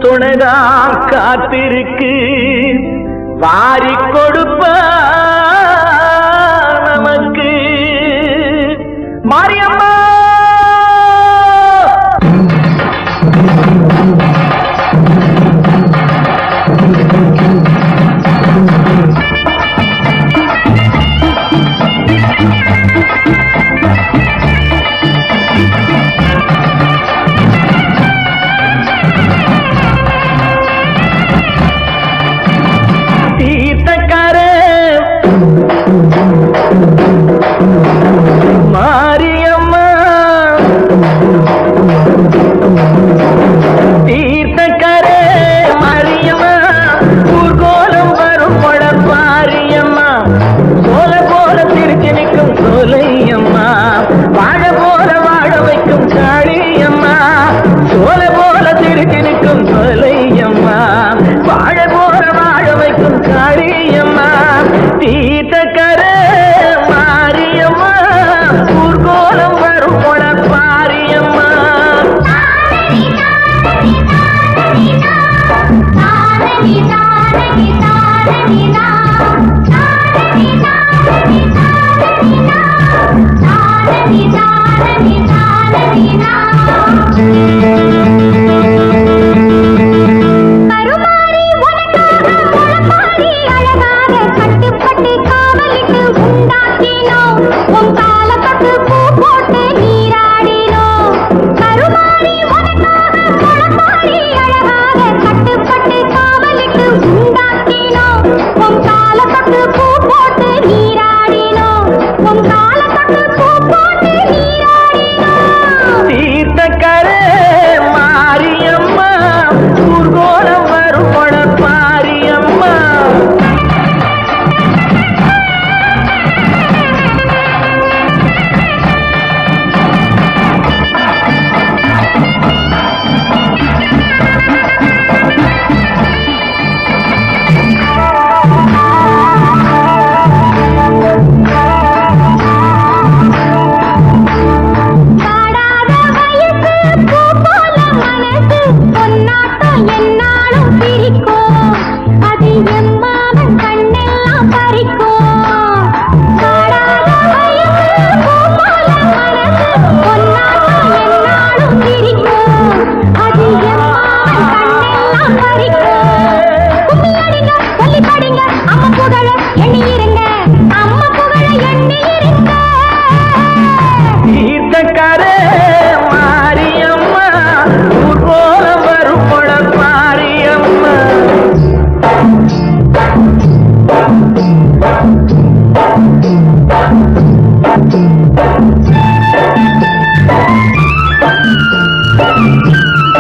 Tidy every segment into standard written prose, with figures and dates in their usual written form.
துணைதான் காத்திருக்கு வாரி கொடுப்ப நமக்கு மாரியம்மா. மாரியம்மா தீர்த்தக்கரே மாரியம்மா ஊர்கோலம் வரும் மாரியம்மா சோல போல திருச்சி நிற்கும் சோலையம்மா வாழ போல வாழ வைக்கும் காளியம்மா சோல போல திருச்சி நிற்கும் சோலையம்மா வாழ போல வாழ வைக்கும் காளியம்மா தீர்த்தக்கரே மாரியம்மா ஊர்கோலம் வரும் மாரியம்மா.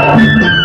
Thank you.